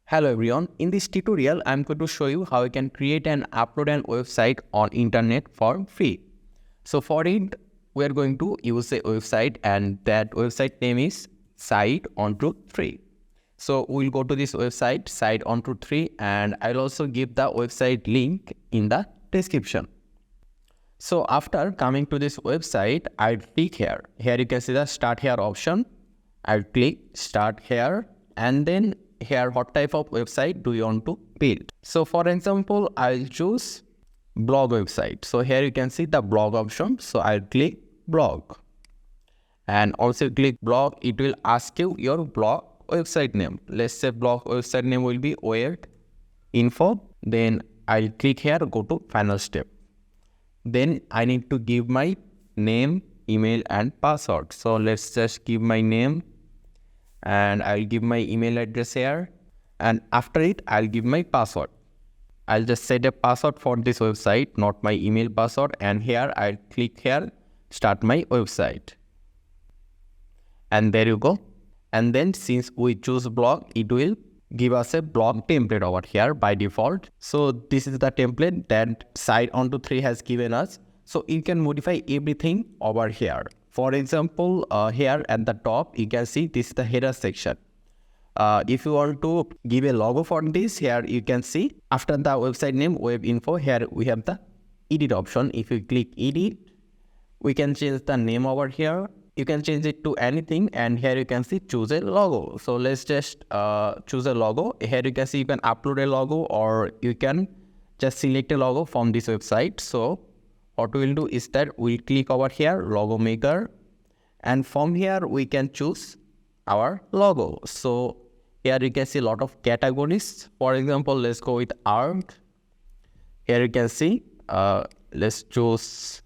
Hello everyone, in this tutorial I'm going to show you how you can create and upload an website on internet for free. So for it we are going to use a website and that website name is Site Onto 3. So we'll go to this website Site Onto 3 and I'll also give the website link in the description. So after coming to this website, I'll click here. Here you can see the start here option. I'll click start here and then here what type of website do you want to build. So for example, I'll choose blog website. So here you can see the blog option. So I'll click blog and also click blog. It will ask you your blog website name. Let's say blog website name will be weird info. Then I'll click here, go to final step. Then I need to give my name, email and password. So let's just give my name and I'll give my email address here. And after it, I'll give my password. I'll just set a password for this website, not my email password. And here I'll click here, start my website. And there you go. And then since we choose blog, it will give us a blog template over here by default. So this is the template that Site Onto 3 has given us. So you can modify everything over here. For example, here at the top, you can see this is the header section. If you want to give a logo for this, here you can see after the website name, web info, here we have the edit option. If you click edit, we can change the name over here. You can change it to anything and here you can see choose a logo. So let's just choose a logo. Here you can see you can upload a logo or you can just select a logo from this website. So what we will do is that we'll click over here logo maker and from here we can choose our logo. So here you can see a lot of categories. For example, let's go with art. Here you can see let's choose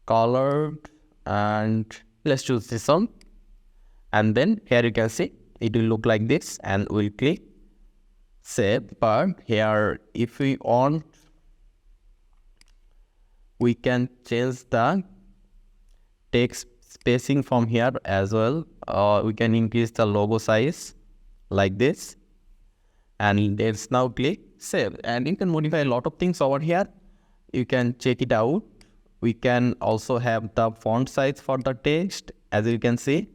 colored and let's choose this one. And then here you can see it will look like this and we'll click save. But here if we want, we can change the text spacing from here as well. We can increase the logo size like this and let's now click save. And you can modify a lot of things over here. You can check it out. We can also have the font size for the text as you can see.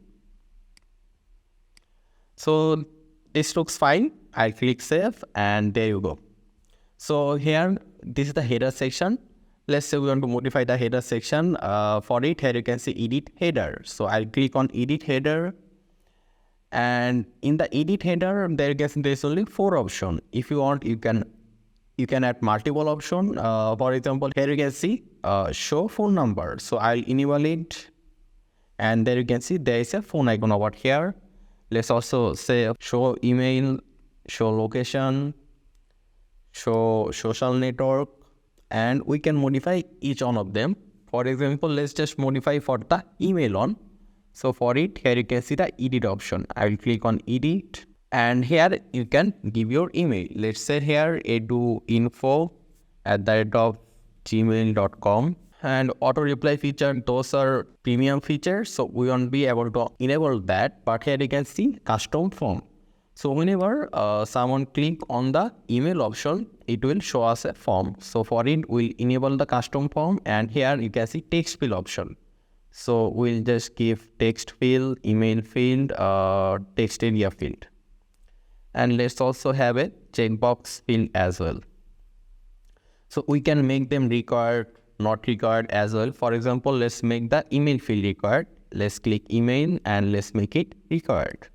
So this looks fine. I click save and there you go. So here this is the header section. Let's say we want to modify the header section. For it, here you can see edit header. So I'll click on edit header. And in the edit header, there's only 4 options. If you want, you can add multiple options. For example, here you can see show phone number. So I'll enable it. And there you can see there is a phone icon over here. Let's also say show email, show location, show social network. And we can modify each one of them. For example, let's just modify for the email one. So for it, here you can see the edit option. I will click on edit. And here you can give your email. Let's say here eduinfo@gmail.com. And auto reply feature, those are premium features. So we won't be able to enable that. But here you can see custom form. So whenever someone click on the email option, it will show us a form. So for it, we'll enable the custom form and here you can see text field option. So we'll just give text field, email field, text area field. And let's also have a checkbox field as well. So we can make them required, not required as well. For example, let's make the email field required. Let's click email and let's make it required.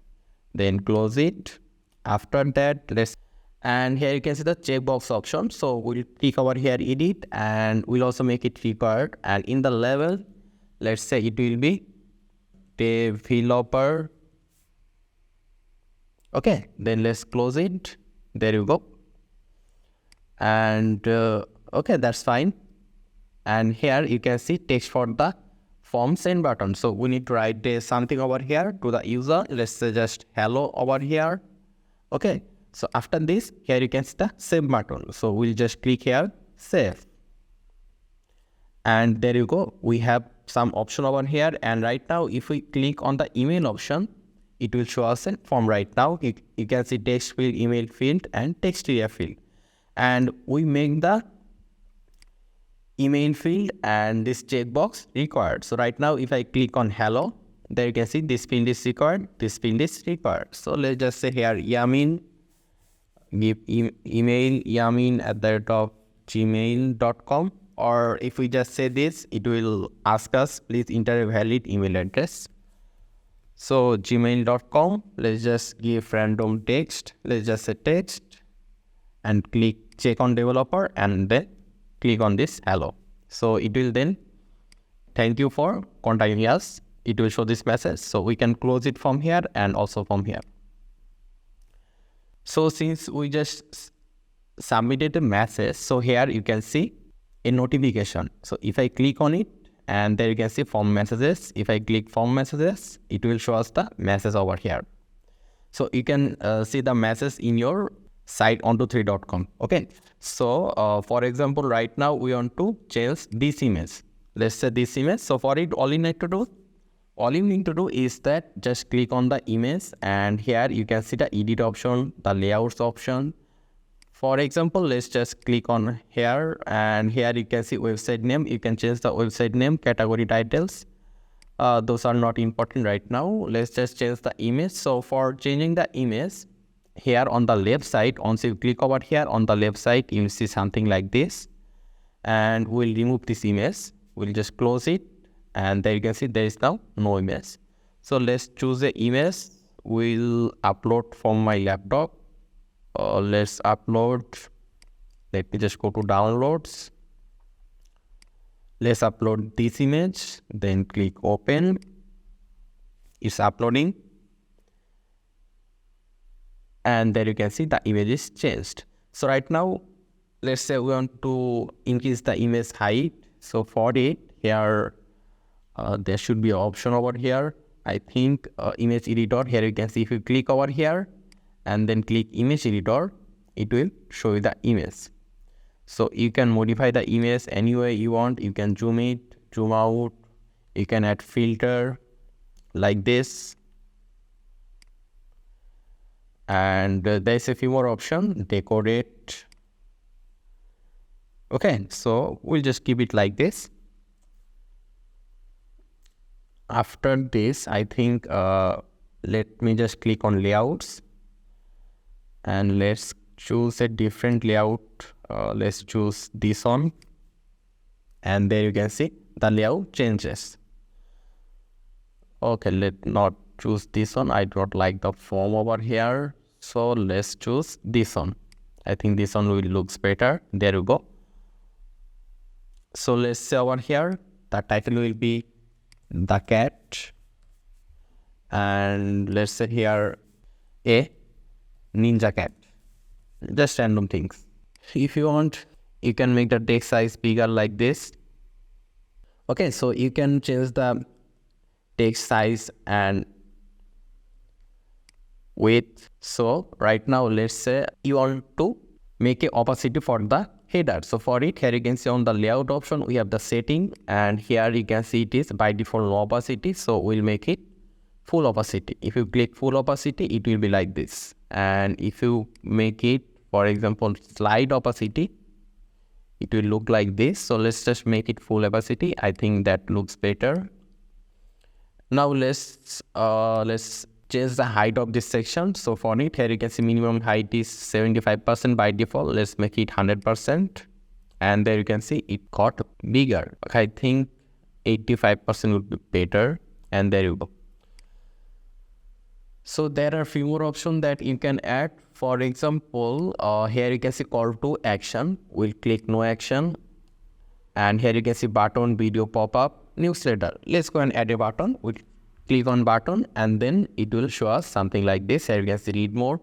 Then close it. After that, and here you can see the checkbox option. So we'll click over here edit and we'll also make it required. And in the level, let's say it will be developer. Okay, then let's close it. There you go. And okay, that's fine. And here you can see text for the form send button. So we need to write something over here to the user. Let's say just hello over here. Okay, so after this, here you can see the save button. So we'll just click here, save. And there you go. We have some option over here. And right now, if we click on the email option, it will show us a form right now. You can see text field, email field, and text area field. And we make the email field and this checkbox required. So right now, if I click on hello, there you can see this field is required, this field is required. So let's just say here Yamin, give email yamin@gmail.com, or if we just say this, it will ask us please enter a valid email address. So gmail.com, let's just give random text, let's just say text, and click check on developer, and then click on this hello. So it will then thank you for contacting us. It will show this message. So we can close it from here and also from here. So since we just submitted a message, so here you can see a notification. So if I click on it, and there you can see form messages. If I click form messages, it will show us the message over here. So you can see the message in your site onto3.com. Okay. So for example, right now we want to change this image. Let's say this image. So for it, all you need to do is that just click on the image, and here you can see the edit option, the layouts option. For example, let's just click on here, and here you can see website name. You can change the website name, category titles. Those are not important right now. Let's just change the image. So for changing the image, here on the left side, once you click over here on the left side, you will see something like this, and we'll remove this image. We'll just close it, and there you can see there is now no image. So let's choose the image. We'll upload from my laptop. Let's upload. Let me just go to downloads. Let's upload this image, then click open. It's uploading. And there you can see the image is changed. So right now, let's say we want to increase the image height. So for it, here, there should be an option over here. I think image editor. Here you can see if you click over here and then click image editor, it will show you the image. So you can modify the image any way you want. You can zoom it, zoom out. You can add filter like this. And there's a few more options, decorate. Okay, so we'll just keep it like this. After this, I think, let me just click on layouts, and let's choose a different layout. Let's choose this one, and there you can see the layout changes. Okay, let's not choose this one. I don't like the form over here, so let's choose this one. I think this one will looks better. There you go. So let's say over here the title will be the cat, and let's say here a ninja cat. Just random things. If you want, you can make the text size bigger like this. Okay, so you can change the text size and width. So right now, let's say you want to make a opacity for the header. So for it, here you can see on the layout option, we have the setting, and here you can see it is by default no opacity. So we'll make it full opacity. If you click full opacity, it will be like this. And if you make it, for example, slide opacity, it will look like this. So let's just make it full opacity. I think that looks better. Now let's change the height of this section. So for it, here you can see minimum height is 75% by default. Let's make it 100%. And there you can see it got bigger. I think 85% would be better. And there you go. So there are a few more options that you can add. For example, here you can see call to action. We'll click no action. And here you can see button, video pop-up, newsletter. Let's go and add a button. We'll click on button, and then it will show us something like this. Here you can see read more.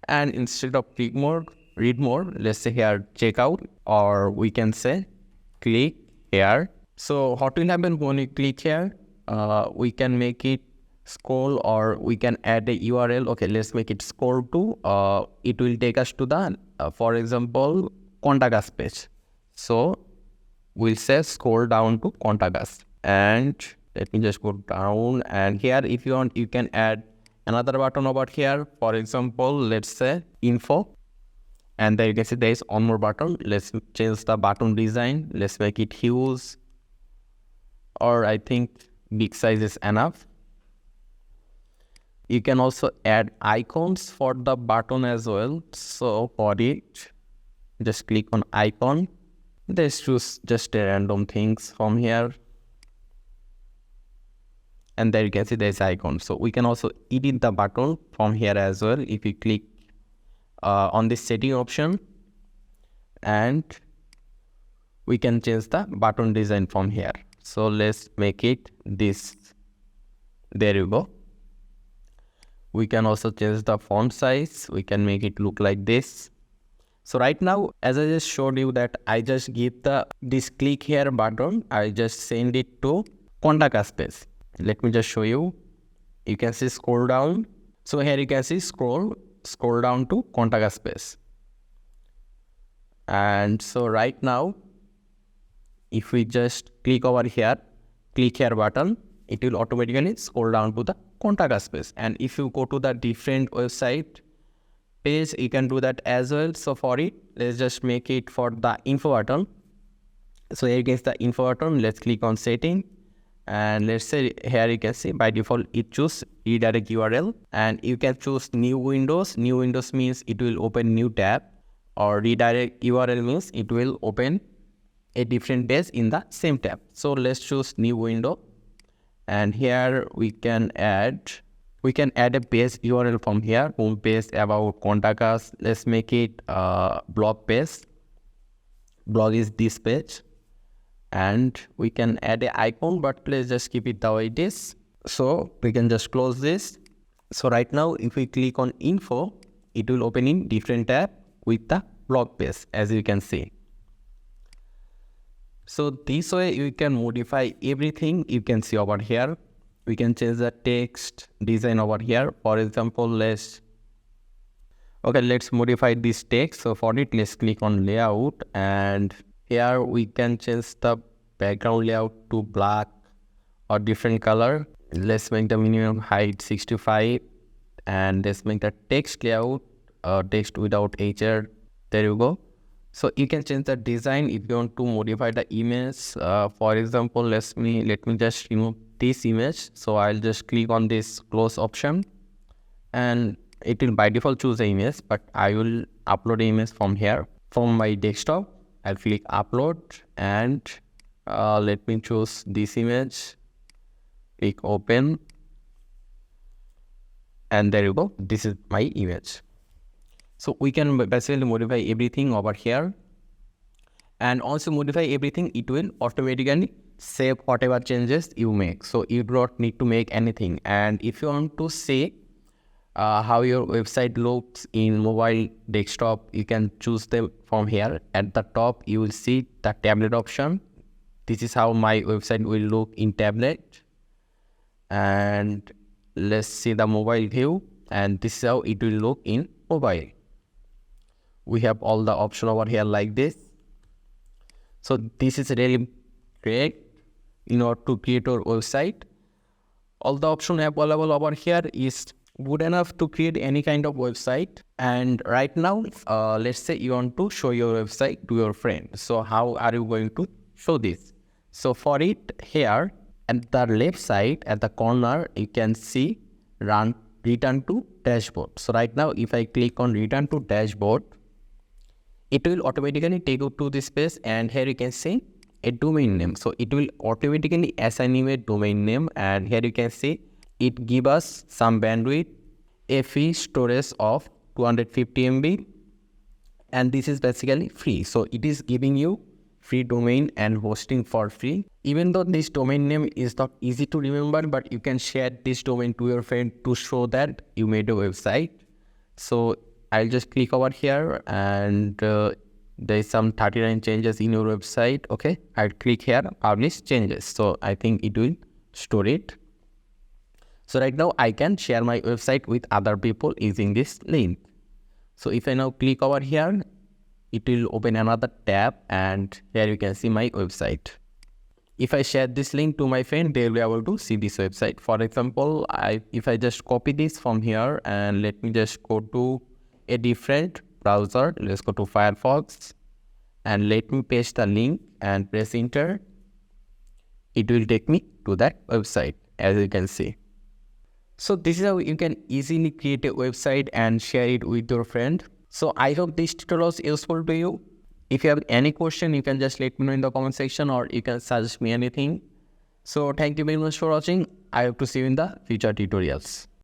And instead of click more, read more, let's say here checkout, or we can say click here. So what will happen when you click here? We can make it scroll, or we can add a URL. Okay, let's make it scroll to. It will take us to the, for example, contact us page. So we'll say scroll down to contact us, and let me just go down, and here if you want, you can add another button over here. For example, let's say info. And there you can see there is one more button. Let's change the button design. Let's make it huge. Or I think big size is enough. You can also add icons for the button as well. So for it, just click on icon. Let's choose just a random things from here. And there you can see there's icon. So we can also edit the button from here as well. If you click on this setting option, and we can change the button design from here. So let's make it this. There you go. We can also change the font size. We can make it look like this. So right now, as I just showed you that I just give this click here button, I just send it to contact us page. Let me just show you. You can see scroll down. So here you can see scroll down to contact us page. And so right now, if we just click over here, click here button, it will automatically scroll down to the contact us page. And if you go to the different website page, you can do that as well. So for it, let's just make it for the info button. So here against the info button, let's click on setting. And let's say here you can see by default it choose redirect URL, and you can choose new windows. New windows means it will open new tab, or redirect URL means it will open a different page in the same tab. So let's choose new window, and here we can add a page URL from here, home page, about, contact us. Let's make it blog page. Blog is this page. And we can add an icon, but let's just keep it the way it is. So we can just close this. So right now, if we click on info, it will open in different tab with the blog page, as you can see. So this way you can modify everything you can see over here. We can change the text design over here. For example, let's modify this text. So for it, let's click on layout, and here we can change the background layout to black or different color. Let's make the minimum height 65, and let's make the text layout text without HR. There you go. So you can change the design if you want to modify the image. For example, let me just remove this image. So I'll just click on this close option, and it will by default choose the image, but I will upload the image from here, from my desktop. I'll click upload, and let me choose this image, click open, and there you go. This is my image. So we can basically modify everything over here, and also modify everything. It will automatically save whatever changes you make. So you don't need to make anything. And if you want to see how your website looks in mobile, desktop, you can choose them from here. At the top, you will see the tablet option. This is how my website will look in tablet. And let's see the mobile view, and this is how it will look in mobile. We have all the option over here like this. So this is really great in order to create your website. All the options available over here is good enough to create any kind of website. And right now, let's say you want to show your website to your friend. So how are you going to show this? So for it, here at the left side at the corner, you can see return to dashboard. So right now, if I click on return to dashboard, it will automatically take you to this page, and here you can see a domain name. So it will automatically assign you a domain name, and here you can see it give us some bandwidth, a free storage of 250 MB, and this is basically free. So it is giving you free domain and hosting for free. Even though this domain name is not easy to remember, but you can share this domain to your friend to show that you made a website. So I'll just click over here, and there is some 39 changes in your website. Okay, I'll click here, publish changes. So I think it will store it. So right now I can share my website with other people using this link. So if I now click over here, it will open another tab, and here you can see my website. if I share this link to my friend, they'll be able to see this website. For example, if I just copy this from here and let me just go to a different browser, let's go to Firefox and let me paste the link and press enter. It will take me to that website, as you can see. So this is how you can easily create a website and share it with your friend. So I hope this tutorial was useful to you. If you have any question, you can just let me know in the comment section, or you can suggest me anything. So thank you very much for watching. I hope to see you in the future tutorials.